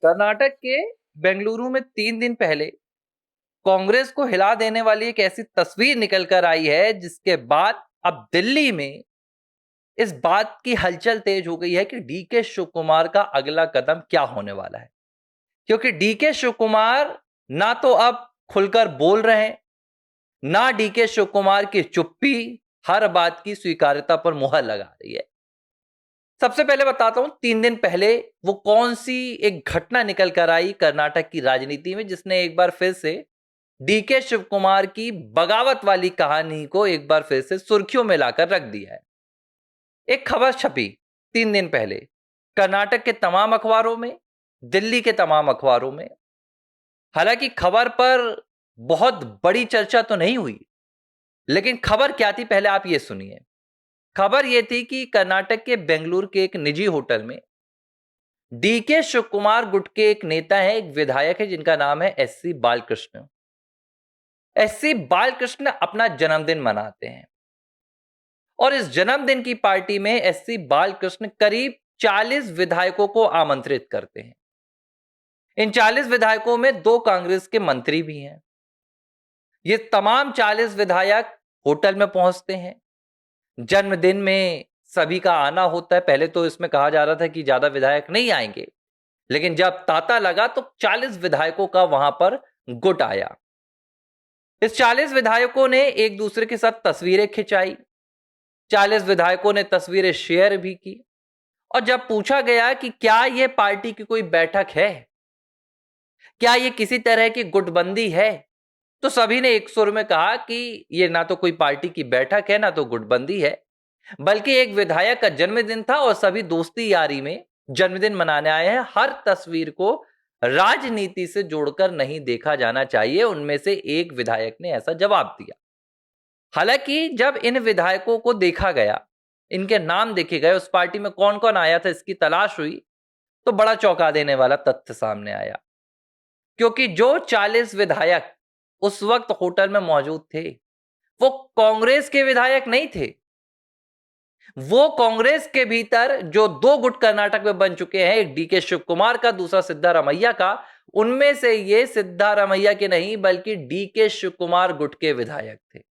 कर्नाटक के बेंगलुरु में 3 दिन पहले कांग्रेस को हिला देने वाली एक ऐसी तस्वीर निकल कर आई है जिसके बाद अब दिल्ली में इस बात की हलचल तेज हो गई है कि डीके शिव कुमार का अगला कदम क्या होने वाला है। क्योंकि डीके शिव कुमार ना तो अब खुलकर बोल रहे हैं, ना डीके शिव कुमार की चुप्पी हर बात की स्वीकार्यता पर मुहर लगा रही है। सबसे पहले बताता हूं 3 दिन पहले वो कौन सी एक घटना निकल कर आई कर्नाटक की राजनीति में जिसने एक बार फिर से डीके शिव कुमार की बगावत वाली कहानी को एक बार फिर से सुर्खियों में लाकर रख दिया है। एक खबर छपी 3 दिन पहले कर्नाटक के तमाम अखबारों में, दिल्ली के तमाम अखबारों में। हालांकि खबर पर बहुत बड़ी चर्चा तो नहीं हुई, लेकिन खबर क्या थी पहले आप ये सुनिए। खबर यह थी कि कर्नाटक के बेंगलुरु के एक निजी होटल में डीके शिव कुमार गुट के एक नेता है, एक विधायक है जिनका नाम है एससी बालकृष्ण। एससी बालकृष्ण अपना जन्मदिन मनाते हैं और इस जन्मदिन की पार्टी में एससी बालकृष्ण करीब 40 विधायकों को आमंत्रित करते हैं। इन 40 विधायकों में 2 कांग्रेस के मंत्री भी हैं। ये तमाम 40 विधायक होटल में पहुंचते हैं। जन्मदिन में सभी का आना होता है। पहले तो इसमें कहा जा रहा था कि ज्यादा विधायक नहीं आएंगे, लेकिन जब तांता लगा तो 40 विधायकों का वहां पर गुट आया। इस 40 विधायकों ने एक दूसरे के साथ तस्वीरें खिंचाई, 40 विधायकों ने तस्वीरें शेयर भी की। और जब पूछा गया कि क्या यह पार्टी की कोई बैठक है, क्या यह किसी तरह की गुटबंदी है, तो सभी ने एक सुर में कहा कि यह ना तो कोई पार्टी की बैठक है, ना तो गुटबंदी है, बल्कि एक विधायक का जन्मदिन था और सभी दोस्ती यारी में जन्मदिन मनाने आए हैं। हर तस्वीर को राजनीति से जोड़कर नहीं देखा जाना चाहिए, उनमें से एक विधायक ने ऐसा जवाब दिया। हालांकि जब इन विधायकों को देखा गया, इनके नाम देखे गए, उस पार्टी में कौन कौन आया था इसकी तलाश हुई, तो बड़ा चौंका देने वाला तथ्य सामने आया। क्योंकि जो 40 विधायक उस वक्त होटल में मौजूद थे वो कांग्रेस के विधायक नहीं थे। वो कांग्रेस के भीतर जो 2 गुट कर्नाटक में बन चुके हैं, एक डीके शिव कुमार का, दूसरा सिद्धारमैया का, उनमें से ये सिद्धारमैया के नहीं बल्कि डीके शिव कुमार गुट के विधायक थे।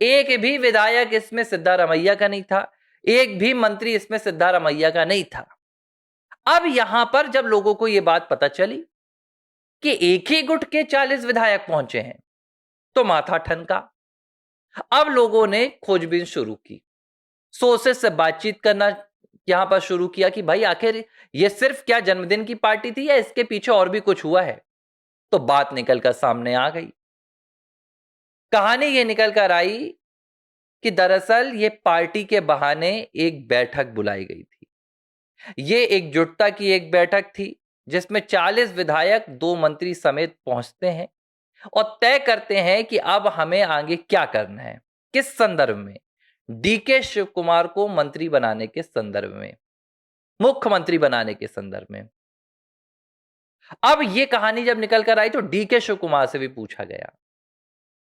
एक भी विधायक इसमें सिद्धारमैया का नहीं था, एक भी मंत्री इसमें सिद्धारमैया का नहीं था। अब यहां पर जब लोगों को यह बात पता चली कि एक ही गुट के 40 विधायक पहुंचे हैं, तो माथा ठनका। अब लोगों ने खोजबीन शुरू की, सोर्सेस से बातचीत करना यहां पर शुरू किया कि भाई आखिर ये सिर्फ क्या जन्मदिन की पार्टी थी या इसके पीछे और भी कुछ हुआ है। तो बात निकलकर सामने आ गई। कहानी ये निकलकर आई कि दरअसल ये पार्टी के बहाने एक बैठक बुलाई गई थी। ये एकजुटता की एक बैठक थी जिसमें 40 विधायक, 2 मंत्री समेत पहुंचते हैं और तय करते हैं कि अब हमें आगे क्या करना है। किस संदर्भ में? डीके शिव कुमार को मंत्री बनाने के संदर्भ में, मुख्यमंत्री बनाने के संदर्भ में। अब ये कहानी जब निकल कर आई तो डीके शिव कुमार से भी पूछा गया।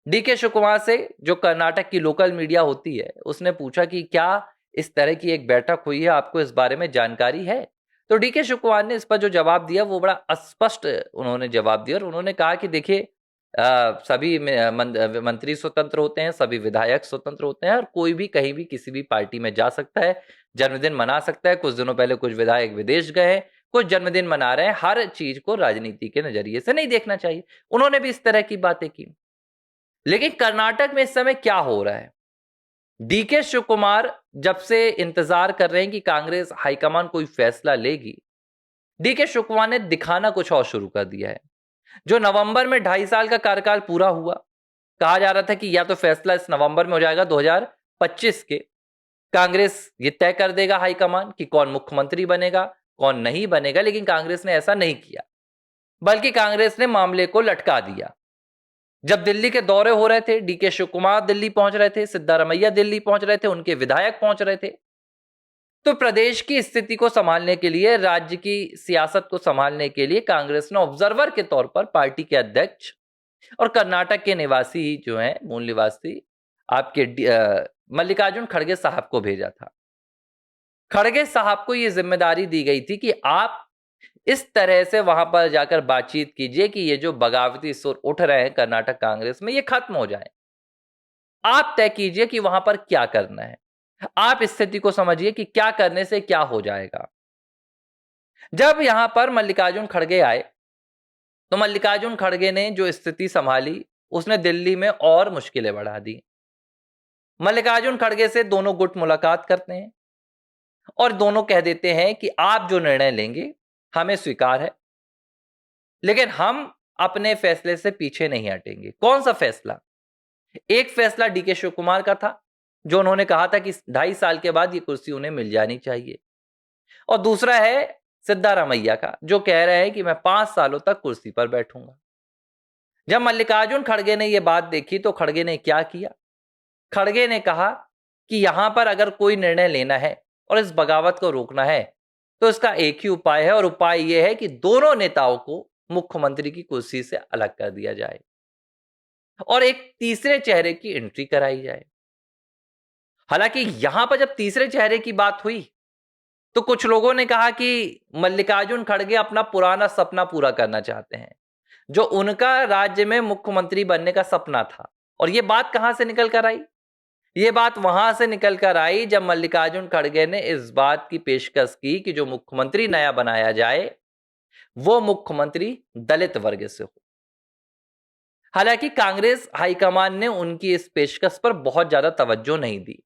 डीके शिव कुमार से, जो कर्नाटक की लोकल मीडिया होती है, उसने पूछा कि क्या इस तरह की एक बैठक हुई है, आपको इस बारे में जानकारी है? तो डीके शिव कुमार ने इस पर जो जवाब दिया वो बड़ा अस्पष्ट उन्होंने जवाब दिया और उन्होंने कहा कि देखिए, सभी मंत्री स्वतंत्र होते हैं, सभी विधायक स्वतंत्र होते हैं और कोई भी कहीं भी किसी भी पार्टी में जा सकता है, जन्मदिन मना सकता है। कुछ दिनों पहले कुछ विधायक विदेश गए हैं, कुछ जन्मदिन मना रहे हैं। हर चीज को राजनीति के नजरिए से नहीं देखना चाहिए। उन्होंने भी इस तरह की बातें की। लेकिन कर्नाटक में इस समय क्या हो रहा है? डीके शिव कुमार जब से इंतजार कर रहे हैं कि कांग्रेस हाईकमान कोई फैसला लेगी, डीके शिव कुमार ने दिखाना कुछ और शुरू कर दिया है। जो नवंबर में 2.5 साल का कार्यकाल पूरा हुआ, कहा जा रहा था कि या तो फैसला इस नवंबर में हो जाएगा 2025 के, कांग्रेस ये तय कर देगा हाईकमान कि कौन मुख्यमंत्री बनेगा, कौन नहीं बनेगा। लेकिन कांग्रेस ने ऐसा नहीं किया, बल्कि कांग्रेस ने मामले को लटका दिया। जब दिल्ली के दौरे हो रहे थे, डीके शिव कुमार दिल्ली पहुंच रहे थे, सिद्धारमैया दिल्ली पहुंच रहे थे, उनके विधायक पहुंच रहे थे, तो प्रदेश की स्थिति को संभालने के लिए, राज्य की सियासत को संभालने के लिए कांग्रेस ने ऑब्जर्वर के तौर पर पार्टी के अध्यक्ष और कर्नाटक के निवासी जो हैं, मूल निवासी आपके मल्लिकार्जुन खड़गे साहब को भेजा था। खड़गे साहब को यह जिम्मेदारी दी गई थी कि आप इस तरह से वहां पर जाकर बातचीत कीजिए कि ये जो बगावती सुर उठ रहे हैं कर्नाटक कांग्रेस में, ये खत्म हो जाए। आप तय कीजिए कि वहां पर क्या करना है। आप स्थिति को समझिए कि क्या करने से क्या हो जाएगा। जब यहां पर मल्लिकार्जुन खड़गे आए, तो मल्लिकार्जुन खड़गे ने जो स्थिति संभाली, उसने दिल्ली में और मुश्किलें बढ़ा दी। मल्लिकार्जुन खड़गे से दोनों गुट मुलाकात करते हैं और दोनों कह देते हैं कि आप जो निर्णय लेंगे हमें स्वीकार है, लेकिन हम अपने फैसले से पीछे नहीं हटेंगे। कौन सा फैसला? एक फैसला डीके शिव कुमार का था, जो उन्होंने कहा था कि 2.5 साल के बाद ये कुर्सी उन्हें मिल जानी चाहिए, और दूसरा है सिद्धारमैया का, जो कह रहे हैं कि मैं 5 सालों तक कुर्सी पर बैठूंगा। जब मल्लिकार्जुन खड़गे ने यह बात देखी तो खड़गे ने क्या किया? खड़गे ने कहा कि यहां पर अगर कोई निर्णय लेना है और इस बगावत को रोकना है, तो इसका एक ही उपाय है, और उपाय यह है कि दोनों नेताओं को मुख्यमंत्री की कुर्सी से अलग कर दिया जाए और एक तीसरे चेहरे की एंट्री कराई जाए। हालांकि यहां पर जब तीसरे चेहरे की बात हुई, तो कुछ लोगों ने कहा कि मल्लिकार्जुन खड़गे अपना पुराना सपना पूरा करना चाहते हैं, जो उनका राज्य में मुख्यमंत्री बनने का सपना था। और यह बात कहां से निकल कर आई? ये बात वहां से निकल कर आई जब मल्लिकार्जुन खड़गे ने इस बात की पेशकश की कि जो मुख्यमंत्री नया बनाया जाए, वो मुख्यमंत्री दलित वर्ग से हो। हालांकि कांग्रेस हाईकमान ने उनकी इस पेशकश पर बहुत ज्यादा तवज्जो नहीं दी।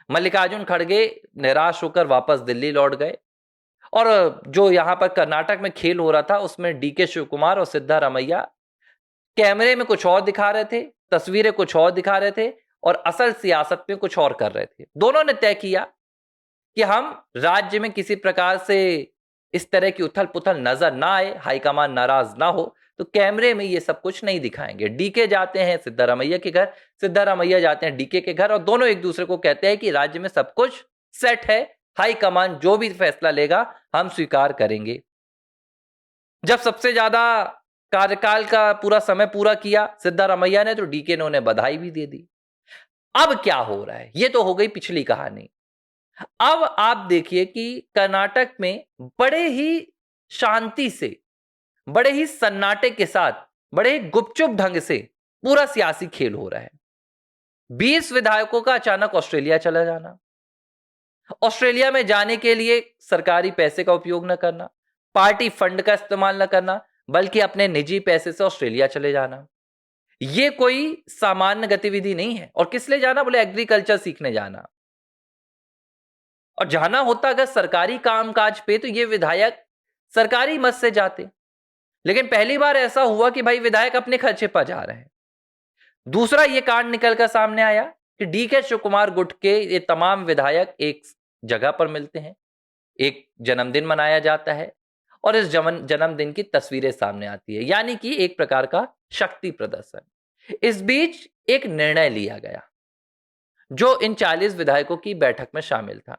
मल्लिकार्जुन खड़गे निराश होकर वापस दिल्ली लौट गए, और जो यहां पर कर्नाटक में खेल हो रहा था, उसमें डीके शिव कुमार और सिद्धारमैया कैमरे में कुछ और दिखा रहे थे, तस्वीरें कुछ और दिखा रहे थे, और असल सियासत में कुछ और कर रहे थे। दोनों ने तय किया कि हम राज्य में किसी प्रकार से इस तरह की उथल पुथल नजर ना आए, हाईकमान नाराज ना हो, तो कैमरे में ये सब कुछ नहीं दिखाएंगे। डीके जाते हैं सिद्धारमैया के घर, सिद्धारमैया जाते हैं डीके के घर, और दोनों एक दूसरे को कहते हैं कि राज्य में सब कुछ सेट है, हाईकमान जो भी फैसला लेगा हम स्वीकार करेंगे। जब सबसे ज्यादा कार्यकाल का पूरा समय पूरा किया सिद्धारमैया ने, तो डीके ने उन्हें बधाई भी दे दी। अब क्या हो रहा है? ये तो हो गई पिछली कहानी। अब आप देखिए कि कर्नाटक में बड़े ही शांति से, बड़े ही सन्नाटे के साथ, बड़े ही गुपचुप ढंग से पूरा सियासी खेल हो रहा है। 20 विधायकों का अचानक ऑस्ट्रेलिया चला जाना, ऑस्ट्रेलिया में जाने के लिए सरकारी पैसे का उपयोग न करना, पार्टी फंड का इस्तेमाल न करना, बल्कि अपने निजी पैसे से ऑस्ट्रेलिया चले जाना। ये कोई सामान्य गतिविधि नहीं है। और किस लिए जाना? बोले एग्रीकल्चर सीखने जाना। और जाना होता अगर सरकारी कामकाज पे, तो ये विधायक सरकारी मत से जाते। लेकिन पहली बार ऐसा हुआ कि भाई विधायक अपने खर्चे पर जा रहे हैं। दूसरा ये कांड निकलकर सामने आया कि डीके शिव कुमार गुट के ये तमाम विधायक एक जगह पर मिलते हैं, एक जन्मदिन मनाया जाता है, और इस जन्मदिन की तस्वीरें सामने आती है, यानी कि एक प्रकार का शक्ति प्रदर्शन। इस बीच एक निर्णय लिया गया जो इन 40 विधायकों की बैठक में शामिल था,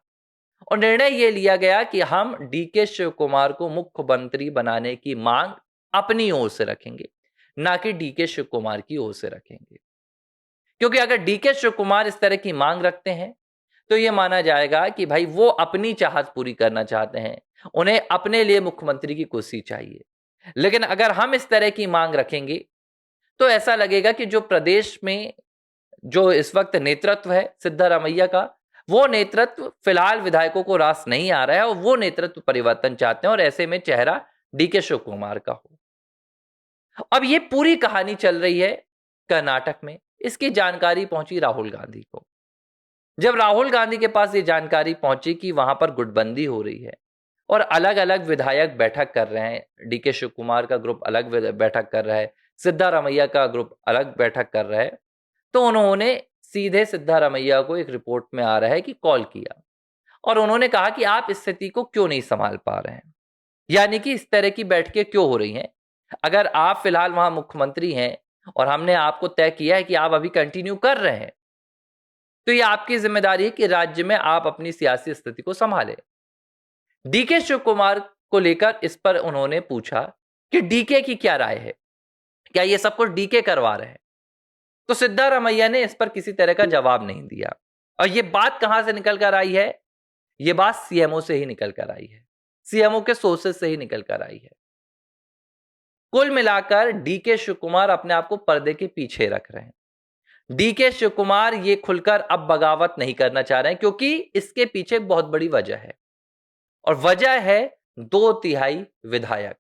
और निर्णय यह लिया गया कि हम डीके शिव कुमार को मुख्यमंत्री बनाने की मांग अपनी ओर से रखेंगे, ना कि डीके शिव कुमार की ओर से रखेंगे। क्योंकि अगर डीके शिव कुमार इस तरह की मांग रखते हैं, तो यह माना जाएगा कि भाई वो अपनी चाहत पूरी करना चाहते हैं, उन्हें अपने लिए मुख्यमंत्री की कुर्सी चाहिए। लेकिन अगर हम इस तरह की मांग रखेंगे, तो ऐसा लगेगा कि जो प्रदेश में जो इस वक्त नेतृत्व है सिद्धारमैया का, वो नेतृत्व फिलहाल विधायकों को रास नहीं आ रहा है, और वो नेतृत्व परिवर्तन चाहते हैं, और ऐसे में चेहरा डीके शिव कुमार का हो। अब ये पूरी कहानी चल रही है कर्नाटक में। इसकी जानकारी पहुंची राहुल गांधी को। जब राहुल गांधी के पास ये जानकारी पहुंची कि वहां पर गुटबंदी हो रही है और अलग अलग विधायक बैठक कर रहे हैं, डीके शिव कुमार का ग्रुप अलग बैठक कर रहा है, सिद्धारमैया का ग्रुप अलग बैठक कर रहा है, तो उन्होंने सीधे सिद्धारमैया को एक रिपोर्ट में आ रहा है कि कॉल किया, और उन्होंने कहा कि आप इस स्थिति को क्यों नहीं संभाल पा रहे हैं, यानी कि इस तरह की बैठकें क्यों हो रही हैं। अगर आप फिलहाल वहां मुख्यमंत्री हैं और हमने आपको तय किया है कि आप अभी कंटिन्यू कर रहे हैं, तो ये आपकी जिम्मेदारी है कि राज्य में आप अपनी सियासी स्थिति को संभालें। डीके शिव कुमार को लेकर इस पर उन्होंने पूछा कि डीके की क्या राय है, क्या ये सब कुछ डीके करवा रहे हैं? तो सिद्धारमैया ने इस पर किसी तरह का जवाब नहीं दिया। और ये बात कहां से निकल कर आई है? ये बात सीएमओ से ही निकल कर आई है। सीएमओ के सोर्सेस से ही निकल कर आई है। कुल मिलाकर डीके शिव कुमार अपने आप को पर्दे के पीछे रख रहे हैं। डीके शिव कुमार ये खुलकर अब बगावत नहीं करना चाह रहे हैं, क्योंकि इसके पीछे बहुत बड़ी वजह है, और वजह है 2/3 विधायक।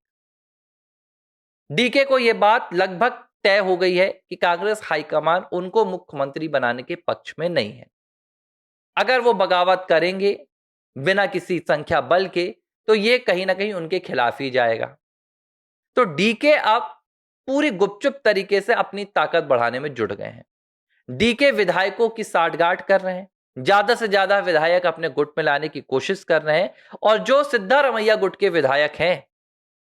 डीके को यह बात लगभग तय हो गई है कि कांग्रेस हाईकमान उनको मुख्यमंत्री बनाने के पक्ष में नहीं है। अगर वो बगावत करेंगे बिना किसी संख्या बल के, तो ये कहीं ना कहीं उनके खिलाफ ही जाएगा। तो डीके अब पूरी गुपचुप तरीके से अपनी ताकत बढ़ाने में जुट गए हैं। डीके विधायकों की साठगांठ कर रहे हैं, ज्यादा से ज्यादा विधायक अपने गुट में लाने की कोशिश कर रहे हैं, और जो सिद्धारमैया गुट के विधायक हैं,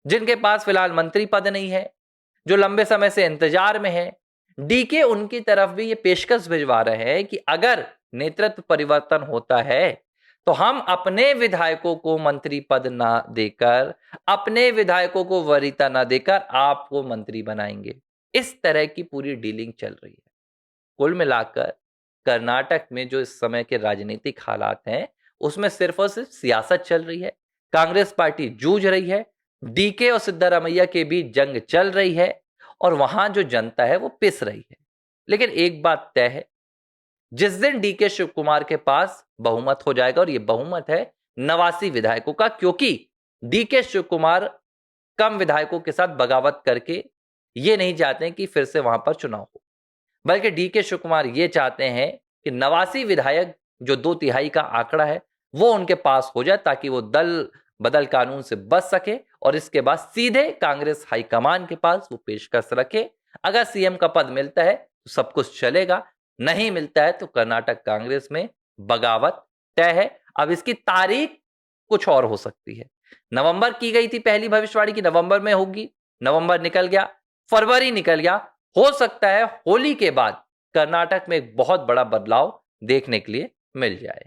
जिनके पास फिलहाल मंत्री पद नहीं है, जो लंबे समय से इंतजार में है, डीके उनकी तरफ भी ये पेशकश भिजवा रहे हैं कि अगर नेतृत्व परिवर्तन होता है तो हम अपने विधायकों को मंत्री पद ना देकर, अपने विधायकों को वरीयता ना देकर आपको मंत्री बनाएंगे। इस तरह की पूरी डीलिंग चल रही है। कुल मिलाकर कर्नाटक में जो इस समय के राजनीतिक हालात हैं, उसमें सिर्फ और सिर्फ सियासत चल रही है। कांग्रेस पार्टी जूझ रही है, डीके और सिद्धारमैया के बीच जंग चल रही है, और वहां जो जनता है वो पिस रही है। लेकिन एक बात तय है, जिस दिन डीके शिव कुमार के पास बहुमत हो जाएगा, और ये बहुमत है 89 विधायकों का, क्योंकि डीके शिव कुमार कम विधायकों के साथ बगावत करके ये नहीं चाहते कि फिर से वहां पर चुनाव हो, बल्कि डीके शिव कुमार ये चाहते हैं कि 89 विधायक, जो 2/3 का आंकड़ा है, वो उनके पास हो जाए, ताकि वो दल बदल कानून से बच सके, और इसके बाद सीधे कांग्रेस हाईकमान के पास वो पेशकश रखे। अगर सीएम का पद मिलता है तो सब कुछ चलेगा, नहीं मिलता है तो कर्नाटक कांग्रेस में बगावत तय है। अब इसकी तारीख कुछ और हो सकती है। नवंबर की गई थी पहली भविष्यवाणी की नवंबर में होगी, नवंबर निकल गया, फरवरी निकल गया। हो सकता है होली के बाद कर्नाटक में एक बहुत बड़ा बदलाव देखने के लिए मिल जाए।